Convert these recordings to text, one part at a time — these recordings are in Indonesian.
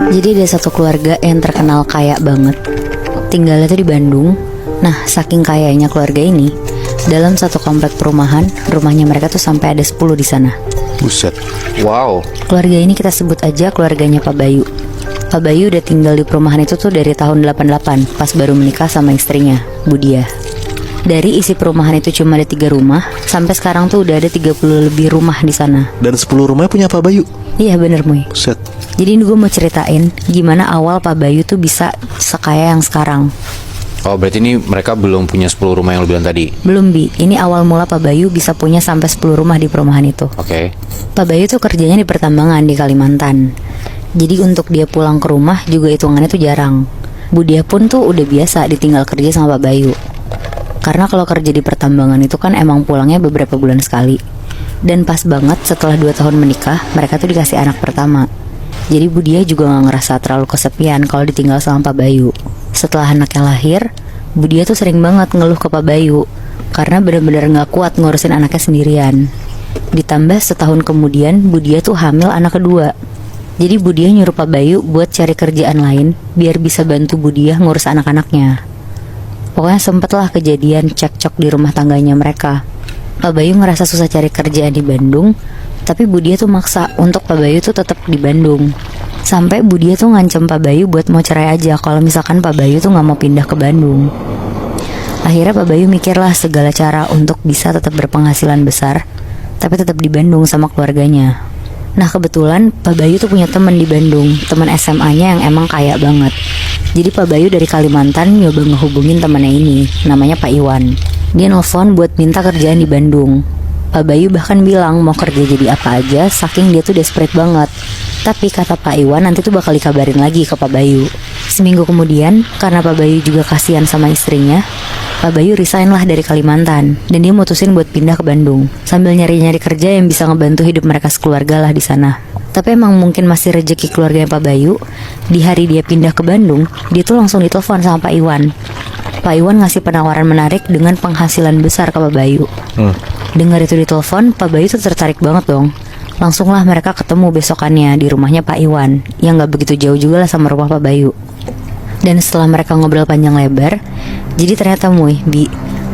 Jadi ada satu keluarga yang terkenal kaya banget. Tinggalnya tuh di Bandung. Nah, saking kayanya keluarga ini, dalam satu komplek perumahan, rumahnya mereka tuh sampai ada 10 di sana. Buset. Wow. Keluarga ini kita sebut aja keluarganya Pak Bayu. Pak Bayu udah tinggal di perumahan itu tuh dari tahun 88, pas baru menikah sama istrinya, Budia. Dari isi perumahan itu cuma ada 3 rumah, sampai sekarang tuh udah ada 30 lebih rumah di sana. Dan 10 rumahnya punya Pak Bayu. Iya bener Muy. Buset. Jadi ini gue mau ceritain gimana awal Pak Bayu tuh bisa sekaya yang sekarang. Oh, berarti ini mereka belum punya 10 rumah yang lu bilang tadi? Belum Bi, ini awal mula Pak Bayu bisa punya sampai 10 rumah di perumahan itu. Oke. Pak Bayu tuh kerjanya di pertambangan di Kalimantan. Jadi untuk dia pulang ke rumah juga hitungannya tuh jarang. Budia pun tuh udah biasa ditinggal kerja sama Pak Bayu. Karena kalau kerja di pertambangan itu kan emang pulangnya beberapa bulan sekali. Dan pas banget setelah 2 tahun menikah, mereka tuh dikasih anak pertama. Jadi Budia juga gak ngerasa terlalu kesepian kalau ditinggal sama Pak Bayu. Setelah anaknya lahir, Budia tuh sering banget ngeluh ke Pak Bayu karena benar-benar gak kuat ngurusin anaknya sendirian. Ditambah setahun kemudian Budia tuh hamil anak kedua. Jadi Budia nyuruh Pak Bayu buat cari kerjaan lain biar bisa bantu Budia ngurus anak-anaknya. Pokoknya sempetlah kejadian cekcok di rumah tangganya mereka. Pak Bayu ngerasa susah cari kerjaan di Bandung, tapi Budia tuh maksa untuk Pak Bayu tuh tetap di Bandung. Sampai Budia tuh ngancem Pak Bayu buat mau cerai aja kalau misalkan Pak Bayu tuh gak mau pindah ke Bandung. Akhirnya Pak Bayu mikirlah segala cara untuk bisa tetap berpenghasilan besar, tapi tetap di Bandung sama keluarganya. Nah kebetulan Pak Bayu tuh punya teman di Bandung, teman SMA-nya yang emang kaya banget. Jadi Pak Bayu dari Kalimantan nyoba ngehubungin temannya ini, namanya Pak Iwan. Dia nelfon buat minta kerjaan di Bandung. Pak Bayu bahkan bilang mau kerja jadi apa aja, saking dia tuh desperate banget. Tapi kata Pak Iwan nanti tuh bakal dikabarin lagi ke Pak Bayu. Seminggu kemudian, karena Pak Bayu juga kasihan sama istrinya, Pak Bayu resign lah dari Kalimantan. Dan dia mutusin buat pindah ke Bandung, sambil nyari-nyari kerja yang bisa ngebantu hidup mereka sekeluarga lah di sana. Tapi emang mungkin masih rezeki keluarganya Pak Bayu. Di hari dia pindah ke Bandung, dia tuh langsung ditelepon sama Pak Iwan. Pak Iwan ngasih penawaran menarik dengan penghasilan besar ke Pak Bayu. Dengar itu di telepon, Pak Bayu tuh tertarik banget dong. Langsunglah mereka ketemu besokannya di rumahnya Pak Iwan, yang gak begitu jauh juga lah sama rumah Pak Bayu. Dan setelah mereka ngobrol panjang lebar, jadi ternyata Bi,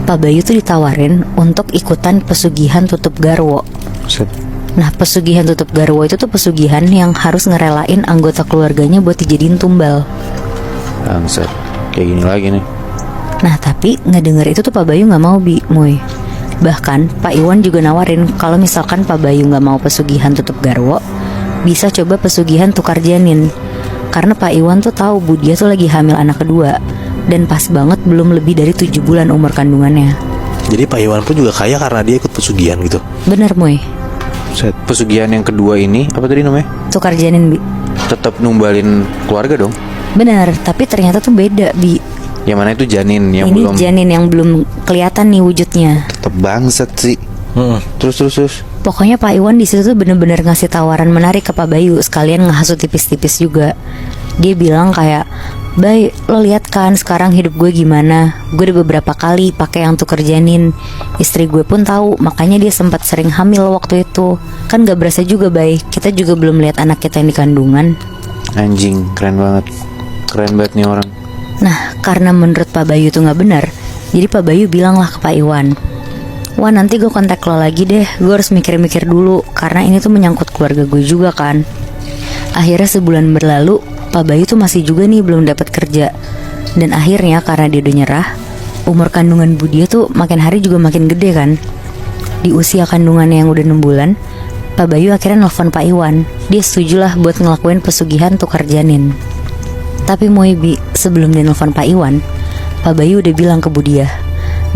Pak Bayu tuh ditawarin untuk ikutan pesugihan tutup garwo. Nah pesugihan tutup garwo itu tuh pesugihan yang harus ngerelain anggota keluarganya buat dijadiin tumbal. Bangsat, kayak gini lagi nih. Nah tapi ngedenger itu tuh Pak Bayu gak mau Muy. Bahkan Pak Iwan juga nawarin kalau misalkan Pak Bayu gak mau pesugihan tutup garwo, bisa coba pesugihan tukar janin. Karena Pak Iwan tuh tahu Budia tuh lagi hamil anak kedua, dan pas banget belum lebih dari 7 bulan umur kandungannya. Jadi Pak Iwan pun juga kaya karena dia ikut pesugihan gitu. Bener Muy. Pesugihan yang kedua ini apa tadi namanya? Tukar janin Bi. Tetap numbalin keluarga dong? Bener, tapi ternyata tuh beda Bi. Yang mana itu janin yang ini belum? Janin yang belum kelihatan nih wujudnya. Tetap bangsat sih. Terus. Pokoknya Pak Iwan di situ tuh bener-bener ngasih tawaran menarik ke Pak Bayu, sekalian ngehasut tipis-tipis juga. Dia bilang kayak, "Bay, lo lihat kan sekarang hidup gue gimana? Gue udah beberapa kali pakai yang tuker janin. Istri gue pun tahu, makanya dia sempat sering hamil waktu itu. Kan gak berasa juga, Bay. Kita juga belum lihat anak kita yang di kandungan." Anjing, keren banget. Keren banget nih orang. Nah, karena menurut Pak Bayu tuh gak benar, jadi Pak Bayu bilang lah ke Pak Iwan, "Wah nanti gue kontak lo lagi deh, gue harus mikir-mikir dulu, karena ini tuh menyangkut keluarga gue juga kan." Akhirnya sebulan berlalu, Pak Bayu tuh masih juga nih belum dapat kerja. Dan akhirnya karena dia udah nyerah, umur kandungan Budia tuh makin hari juga makin gede kan. Di usia kandungannya yang udah 6 bulan, Pak Bayu akhirnya nelfon Pak Iwan. Dia setujulah buat ngelakuin pesugihan tukar janin. Tapi Bi, sebelum dia nelfon Pak Iwan, Pak Bayu udah bilang ke Budia.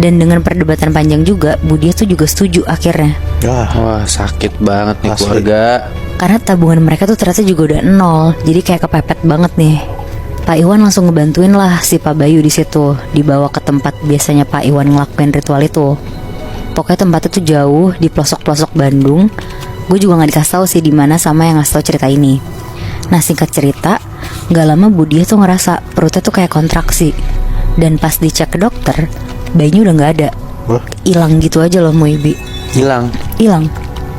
Dan dengan perdebatan panjang juga, Budia tuh juga setuju akhirnya. Wah sakit banget nih Asli. keluarga. Karena tabungan mereka tuh ternyata juga udah 0, jadi kayak kepepet banget nih. Pak Iwan langsung ngebantuin lah si Pak Bayu di situ, dibawa ke tempat biasanya Pak Iwan ngelakuin ritual itu. Pokoknya tempatnya tuh jauh di pelosok-pelosok Bandung. Gue juga nggak dikasih tahu sih di mana sama yang ngasih tahu cerita ini. Nah singkat cerita, gak lama Budia tuh ngerasa perutnya tuh kayak kontraksi. Dan pas dicek ke dokter, bayinya udah gak ada. Hilang gitu aja loh Bi. Hilang. Hilang.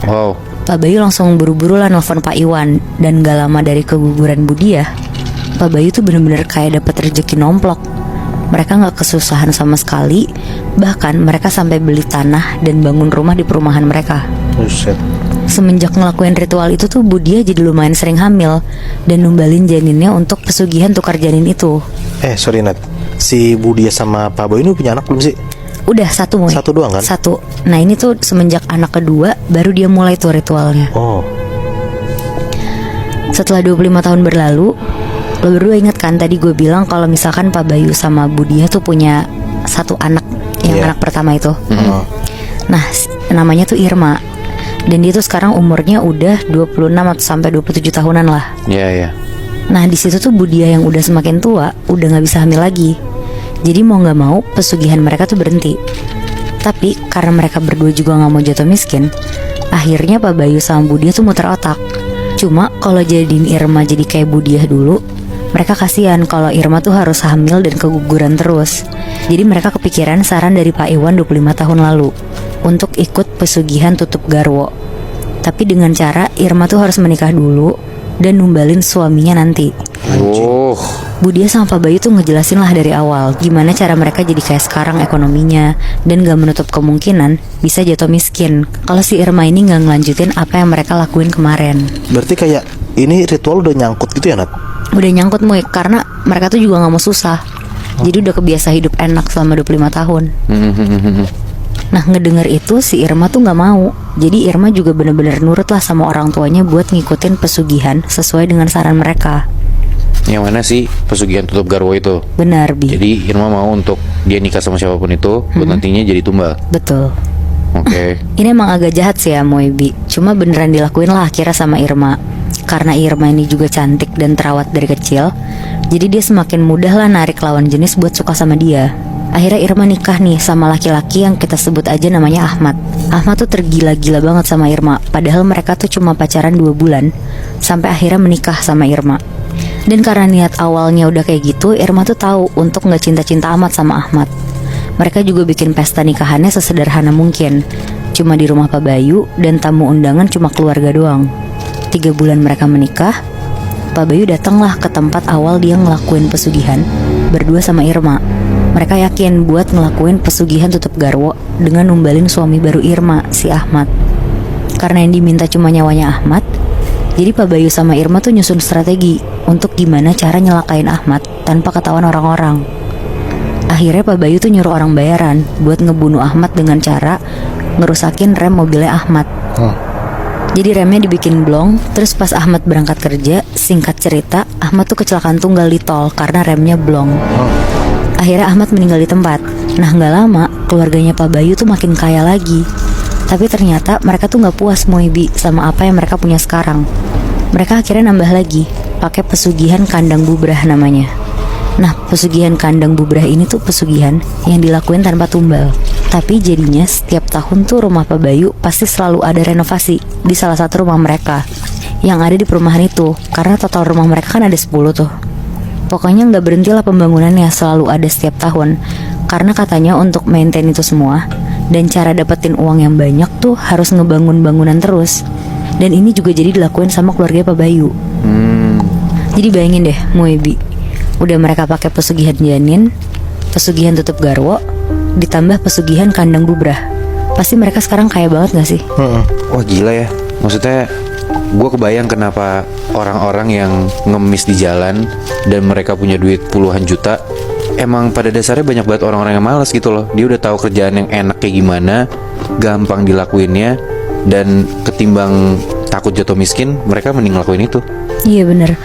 Wow. Pak Bayu langsung buru-buru lah nelfon Pak Iwan. Dan gak lama dari keguguran Budiah, Pak Bayu tuh bener-bener kayak dapet rezeki nomplok. Mereka gak kesusahan sama sekali. Bahkan mereka sampai beli tanah dan bangun rumah di perumahan mereka. Buset. Semenjak ngelakuin ritual itu tuh Budiah jadi lumayan sering hamil dan numbalin janinnya untuk pesugihan tukar janin itu. Sorry Nat, si Budia sama Pak Boy ini punya anak belum sih? Udah satu Moy. Satu doang kan? Satu. Nah ini tuh semenjak anak kedua baru dia mulai tuh ritualnya. Oh. Setelah 25 tahun berlalu, lo berdua ingat kan tadi gue bilang kalau misalkan Pak Bayu sama Budiah tuh punya satu anak, yang Iya. anak pertama itu. Oh. Nah namanya tuh Irma. Dan dia tuh sekarang umurnya udah 26 atau sampai 27 tahunan lah. Iya. Nah di situ tuh Budiah yang udah semakin tua udah nggak bisa hamil lagi. Jadi mau nggak mau pesugihan mereka tuh berhenti. Tapi karena mereka berdua juga nggak mau jatuh miskin, akhirnya Pak Bayu sama Budiah tuh muter otak. Cuma kalau jadiin Irma jadi kayak Budiah dulu, mereka kasihan kalau Irma tuh harus hamil dan keguguran terus. Jadi mereka kepikiran saran dari Pak Iwan 25 tahun lalu untuk ikut pesugihan tutup garwo. Tapi dengan cara Irma tuh harus menikah dulu dan numbalin suaminya nanti. Oh, Budiah sama Pak Bayu tuh ngejelasin lah dari awal gimana cara mereka jadi kayak sekarang ekonominya, dan gak menutup kemungkinan bisa jatuh miskin kalau si Irma ini gak ngelanjutin apa yang mereka lakuin kemarin. Berarti kayak ini ritual udah nyangkut gitu ya Nat? Udah nyangkut Moy, karena mereka tuh juga gak mau susah. Jadi udah kebiasa hidup enak selama 25 tahun. Nah ngedenger itu si Irma tuh gak mau. Jadi Irma juga bener-bener nurut lah sama orang tuanya buat ngikutin pesugihan sesuai dengan saran mereka. yang mana sih pesugihan tutup garwo itu? Benar Bi. Jadi Irma mau untuk dia nikah sama siapapun itu buat nantinya jadi tumbal. Betul. Oke. Ini emang agak jahat sih ya Moy Bi. Cuma beneran dilakuin lah akhirnya sama Irma. Karena Irma ini juga cantik dan terawat dari kecil, jadi dia semakin mudah lah narik lawan jenis buat suka sama dia. Akhirnya Irma nikah nih sama laki-laki yang kita sebut aja namanya Ahmad. Ahmad tuh tergila-gila banget sama Irma. Padahal mereka tuh cuma pacaran 2 bulan sampai akhirnya menikah sama Irma. Dan karena niat awalnya udah kayak gitu, Irma tuh tahu untuk gak cinta-cinta amat sama Ahmad. Mereka juga bikin pesta nikahannya sesederhana mungkin, cuma di rumah Pak Bayu, dan tamu undangan cuma keluarga doang. 3 bulan mereka menikah, Pak Bayu datanglah ke tempat awal dia ngelakuin pesugihan berdua sama Irma. Mereka yakin buat ngelakuin pesugihan tutup garwo dengan numbalin suami baru Irma, si Ahmad. Karena yang diminta cuma nyawanya Ahmad, jadi Pak Bayu sama Irma tuh nyusun strategi untuk gimana cara nyelakain Ahmad tanpa ketahuan orang-orang. Akhirnya Pak Bayu tuh nyuruh orang bayaran buat ngebunuh Ahmad dengan cara ngerusakin rem mobilnya Ahmad. Jadi remnya dibikin blong. Terus pas Ahmad berangkat kerja, singkat cerita, Ahmad tuh kecelakaan tunggal di tol karena remnya blong. Akhirnya Ahmad meninggal di tempat. Nah gak lama keluarganya Pak Bayu tuh makin kaya lagi. Tapi ternyata mereka tuh gak puas Moibi sama apa yang mereka punya sekarang. Mereka akhirnya nambah lagi, pakai pesugihan kandang bubrah namanya. Nah pesugihan kandang bubrah ini tuh pesugihan yang dilakuin tanpa tumbal. Tapi jadinya setiap tahun tuh rumah Pak Bayu pasti selalu ada renovasi di salah satu rumah mereka yang ada di perumahan itu. Karena total rumah mereka kan ada 10 tuh. Pokoknya gak berhentilah pembangunannya, selalu ada setiap tahun. Karena katanya untuk maintain itu semua dan cara dapetin uang yang banyak tuh harus ngebangun bangunan terus. Dan ini juga jadi dilakuin sama keluarga Pak Bayu. Jadi bayangin deh Moebi, udah mereka pakai pesugihan janin, pesugihan tutup garwo, ditambah pesugihan kandang bubrah. Pasti mereka sekarang kaya banget gak sih? Wah gila ya. Maksudnya gue kebayang kenapa orang-orang yang ngemis di jalan dan mereka punya duit puluhan juta, emang pada dasarnya banyak banget orang-orang yang malas gitu loh. Dia udah tahu kerjaan yang enak kayak gimana, gampang dilakuinnya, dan ketimbang takut jatuh miskin, mereka mending ngelakuin itu. Iya bener.